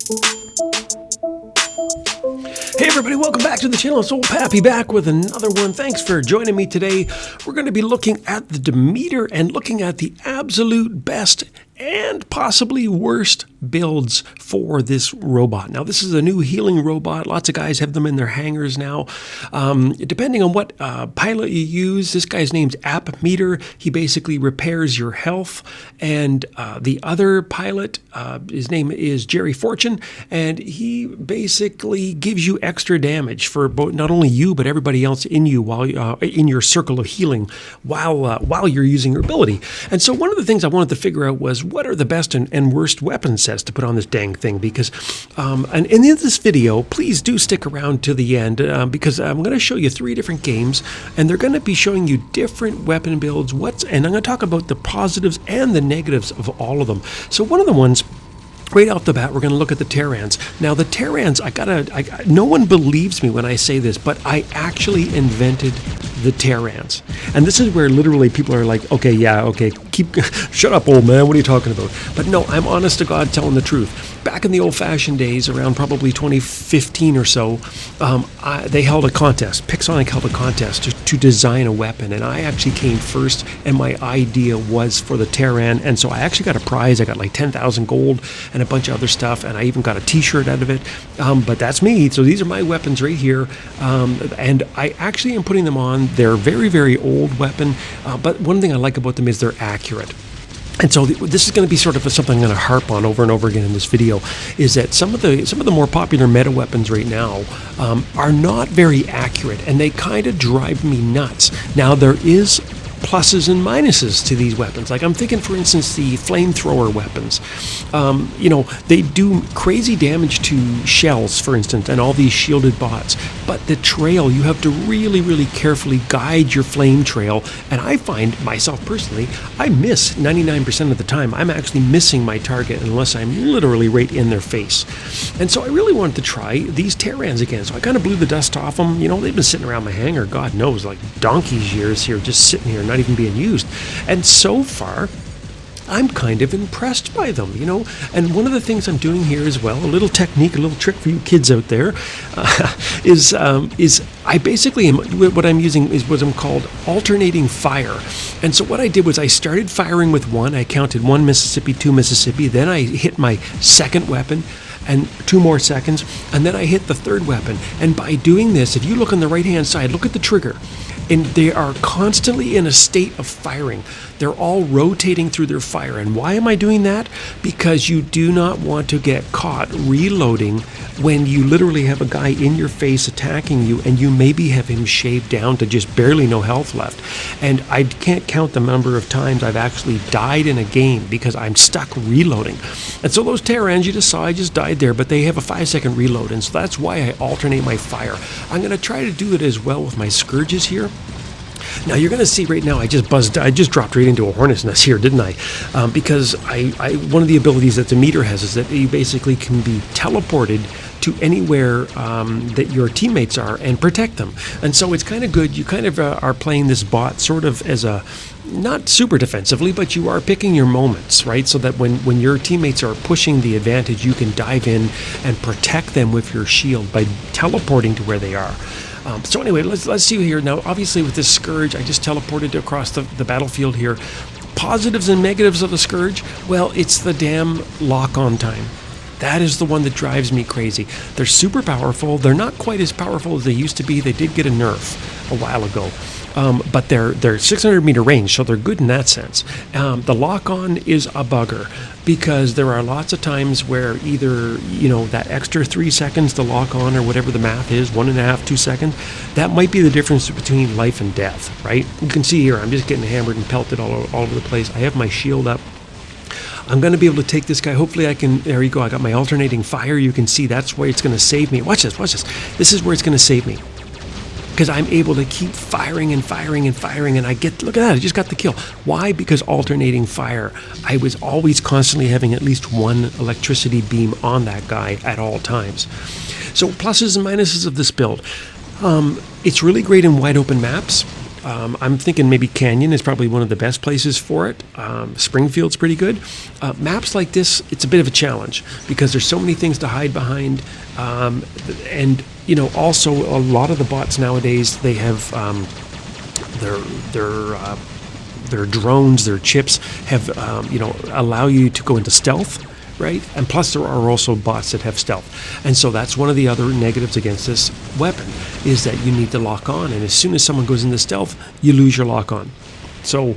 Hey everybody, welcome back to the channel. It's Old Pappy back with another one. Thanks for joining me today. We're going to be looking at the Demeter and looking at the absolute best and possibly worst builds for this robot. Now, this is a new healing robot. Lots of guys have them in their hangars now. Depending on what pilot you use, this guy's name's App Meter. He basically repairs your health. And the other pilot, his name is Jerry Fortune, and he basically gives you extra damage for both, not only you, but everybody else in you while in your circle of healing while you're using your ability. And so one of the things I wanted to figure out was, what are the best and worst weapon sets to put on this dang thing? Because, and in this video, please do stick around to the end because I'm going to show you 3 different games, and they're going to be showing you different weapon builds. And I'm going to talk about the positives and the negatives of all of them. So one of the ones, right off the bat, we're going to look at the Terrans. Now, the Terrans, no one believes me when I say this, but I actually invented the Terrans. And this is where literally people are like, okay, shut up, old man, what are you talking about? But no, I'm honest to God telling the truth. Back in the old-fashioned days, around probably 2015 or so, they held a contest. Pixonic held a contest to design a weapon, and I actually came first, and my idea was for the Terran, and so I actually got a prize. I got like 10,000 gold and a bunch of other stuff, and I even got a t-shirt out of it. But that's me. So these are my weapons right here, and I actually am putting them on. They're very, very old weapon, but one thing I like about them is they're accurate. And so this is going to be sort of something I'm going to harp on over and over again in this video, is that some of the more popular meta weapons right now are not very accurate, and they kind of drive me nuts. Now, there is pluses and minuses to these weapons. Like, I'm thinking, for instance, the flamethrower weapons. They do crazy damage to shells, for instance, and all these shielded bots. But the trail, you have to really, really carefully guide your flame trail. And I find, myself personally, I miss 99% of the time. I'm actually missing my target unless I'm literally right in their face. And so I really wanted to try these Terrans again. So I kind of blew the dust off them. You know, they've been sitting around my hangar, God knows, like donkey's years here, just sitting here, not even being used. And so far, I'm kind of impressed by them, you know. And one of the things I'm doing here as well, a little technique, a little trick for you kids out there, is I basically what I'm using is what I'm called alternating fire. And so what I did was I started firing with one. I counted 1 Mississippi, 2 Mississippi. Then I hit my second weapon, and 2 more seconds, and then I hit the third weapon. And by doing this, if you look on the right-hand side, look at the trigger, and they are constantly in a state of firing. They're all rotating through their fire. And why am I doing that? Because you do not want to get caught reloading when you literally have a guy in your face attacking you, and you maybe have him shaved down to just barely no health left. And I can't count the number of times I've actually died in a game because I'm stuck reloading. And so those Terrans, you just saw, I just died there, but they have a 5-second reload, and so that's why I alternate my fire. I'm going to try to do it as well with my Scourges here. Now, you're going to see right now, I just dropped right into a hornet's nest here, didn't I? Because one of the abilities that the Meter has is that you basically can be teleported to anywhere that your teammates are and protect them. And so it's kind of good. You kind of are playing this bot sort of as a, not super defensively, but you are picking your moments, right? So that when your teammates are pushing the advantage, you can dive in and protect them with your shield by teleporting to where they are. So anyway, let's see here. Now, obviously with this Scourge, I just teleported across the battlefield here. Positives and negatives of the Scourge, well, it's the damn lock-on time. That is the one that drives me crazy. They're super powerful. They're not quite as powerful as they used to be. They did get a nerf a while ago. But they're 600 meter range, so they're good in that sense. The lock-on is a bugger because there are lots of times where either, that extra 3 seconds to lock on or whatever the math is, 1.5, 2 seconds, that might be the difference between life and death, right? You can see here, I'm just getting hammered and pelted all over the place. I have my shield up. I'm going to be able to take this guy. Hopefully I can, there you go. I got my alternating fire. You can see that's where it's going to save me. Watch this. This is where it's going to save me, because I'm able to keep firing and firing and firing, and look at that, I just got the kill. Why? Because alternating fire. I was always constantly having at least one electricity beam on that guy at all times. So pluses and minuses of this build. It's really great in wide open maps. I'm thinking maybe Canyon is probably one of the best places for it. Springfield's pretty good. Maps like this, it's a bit of a challenge because there's so many things to hide behind. And, also a lot of the bots nowadays, they have their drones, their chips have, allow you to go into stealth. Right? And plus there are also bots that have stealth. And so that's one of the other negatives against this weapon is that you need to lock on. And as soon as someone goes into stealth, you lose your lock on. So,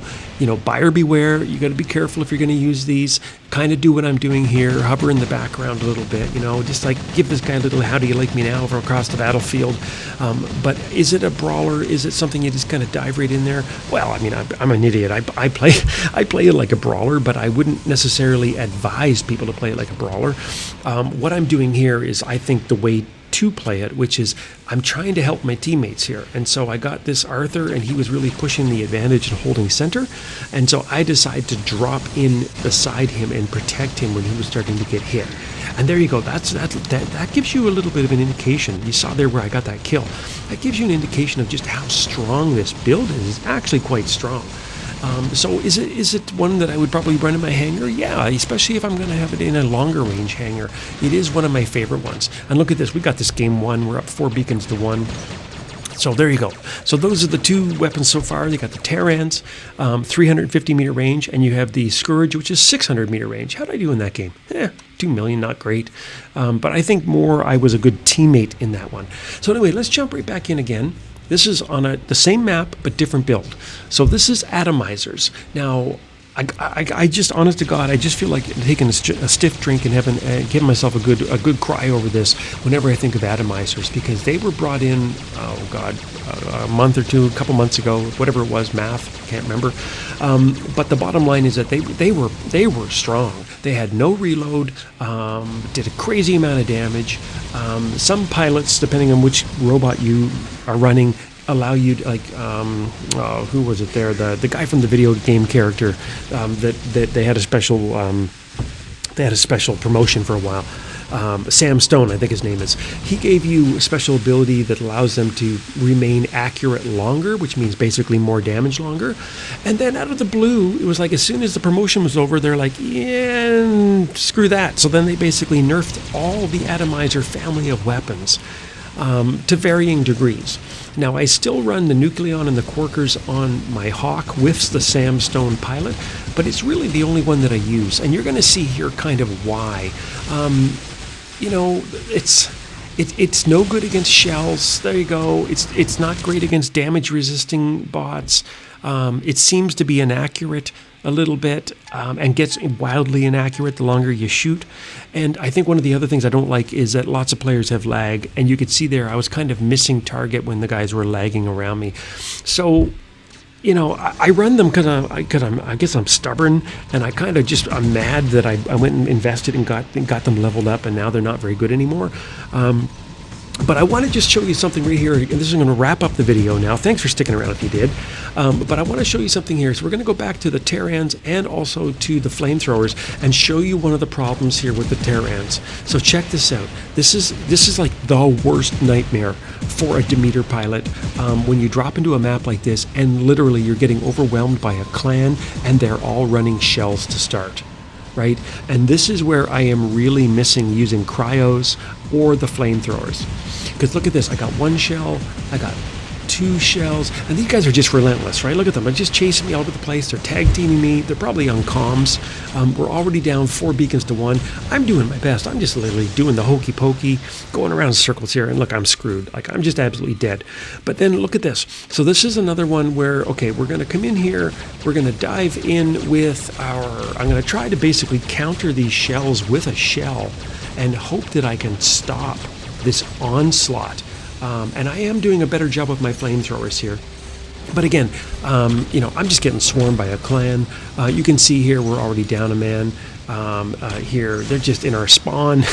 buyer beware. You got to be careful if you're going to use these. Kind of do what I'm doing here. Hover in the background a little bit, just like give this guy a little how do you like me now from across the battlefield. But is it a brawler? Is it something you just kind of dive right in there? Well, I mean, I'm an idiot. I play it like a brawler, but I wouldn't necessarily advise people to play it like a brawler. What I'm doing here is I think the way to play it, which is I'm trying to help my teammates here. And so I got this Arthur and he was really pushing the advantage and holding center. And so I decided to drop in beside him and protect him when he was starting to get hit. And there you go. That gives you a little bit of an indication. You saw there where I got that kill. That gives you an indication of just how strong this build is. It's actually quite strong. So is it one that I would probably run in my hangar? Yeah, especially if I'm going to have it in a longer range hangar. It is one of my favorite ones. And look at this. We got this game 1. We're up 4 beacons to 1. So there you go. So those are the 2 weapons so far. You got the Terrans, 350 meter range, and you have the Scourge, which is 600 meter range. How did I do in that game? 2 million, not great. But I think I was a good teammate in that one. So anyway, let's jump right back in again. This is on the same map, but different build. So this is Atomizers. Now, I just, honest to God, I just feel like taking a stiff drink and giving myself a good cry over this whenever I think of Atomizers, because they were brought in, a month or two, a couple months ago, whatever it was, math, can't remember. But the bottom line is that they were strong. They had no reload, did a crazy amount of damage. Some pilots, depending on which robot you are running, allow you to, like, who was it there? The guy from the video game character that they had a special promotion for a while. Sam Stone, I think his name is. He gave you a special ability that allows them to remain accurate longer, which means basically more damage longer. And then out of the blue, it was like as soon as the promotion was over, they're like, yeah, screw that. So then they basically nerfed all the Atomizer family of weapons to varying degrees. Now, I still run the Nucleon and the Quarkers on my Hawk with the Sam Stone pilot, but it's really the only one that I use. And you're going to see here kind of why. It's no good against shells. There you go. It's not great against damage-resisting bots. It seems to be inaccurate a little bit and gets wildly inaccurate the longer you shoot. And I think one of the other things I don't like is that lots of players have lag, and you could see there I was kind of missing target when the guys were lagging around me. So, I run them because I guess I'm stubborn, and I'm mad that I went and invested and got them leveled up, and now they're not very good anymore. But I want to just show you something right here, and this is going to wrap up the video now. Thanks for sticking around if you did. But I want to show you something here. So we're going to go back to the Terrans and also to the flamethrowers and show you one of the problems here with the Terrans. So check this out. This is like the worst nightmare for a Demeter pilot when you drop into a map like this and literally you're getting overwhelmed by a clan and they're all running shells to start. Right? And this is where I am really missing using cryos or the flamethrowers. Because look at this, I got 1 shell, I got 2 shells, and these guys are just relentless, right? Look at them, they're just chasing me all over the place, they're tag teaming me, they're probably on comms. We're already down 4 beacons to 1. I'm doing my best, I'm just literally doing the hokey pokey, going around in circles here, and look, I'm screwed. Like, I'm just absolutely dead. But then look at this. So this is another one where, okay, we're gonna come in here, we're gonna dive in with I'm gonna try to basically counter these shells with a shell and hope that I can stop this onslaught. And I am doing a better job with my flamethrowers here. But again, I'm just getting swarmed by a clan. You can see here we're already down a man. Here, they're just in our spawn.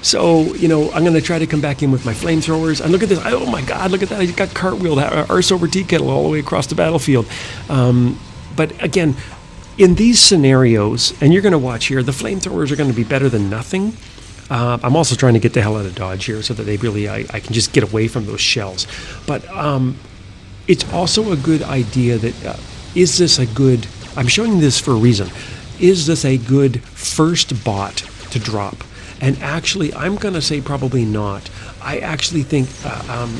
So, I'm going to try to come back in with my flamethrowers. And look at this. Oh my God, look at that. I just got cartwheeled, arse over tea kettle all the way across the battlefield. But again, in these scenarios, and you're going to watch here, the flamethrowers are going to be better than nothing. I'm also trying to get the hell out of Dodge here so that I can just get away from those shells. But It's also a good idea that is this a good, I'm showing this for a reason, is this a good first bot to drop? And actually, I'm going to say probably not. I actually think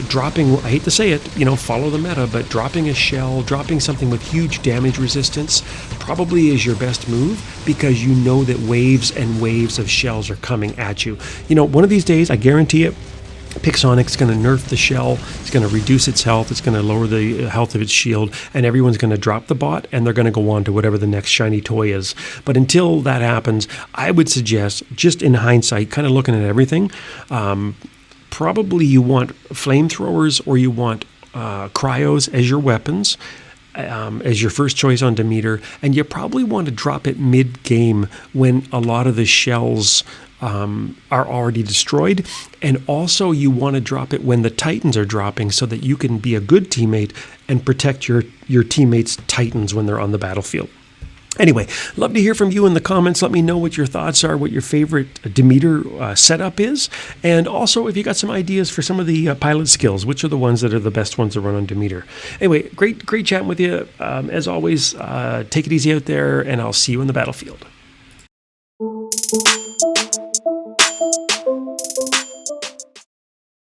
dropping, I hate to say it, follow the meta, but dropping a shell, dropping something with huge damage resistance probably is your best move, because you know that waves and waves of shells are coming at you. One of these days, I guarantee it, Pixonic's going to nerf the shell, it's going to reduce its health, it's going to lower the health of its shield, and everyone's going to drop the bot, and they're going to go on to whatever the next shiny toy is. But until that happens, I would suggest, just in hindsight, kind of looking at everything, probably you want flamethrowers or you want cryos as your weapons, as your first choice on Demeter, and you probably want to drop it mid-game when a lot of the shells are already destroyed, and also you want to drop it when the Titans are dropping so that you can be a good teammate and protect your teammates' Titans when they're on the battlefield. Anyway, love to hear from you in the comments. Let me know what your thoughts are, what your favorite Demeter setup is, and also if you got some ideas for some of the pilot skills, which are the ones that are the best ones to run on Demeter. Anyway, great chatting with you. As always, take it easy out there, and I'll see you in the battlefield.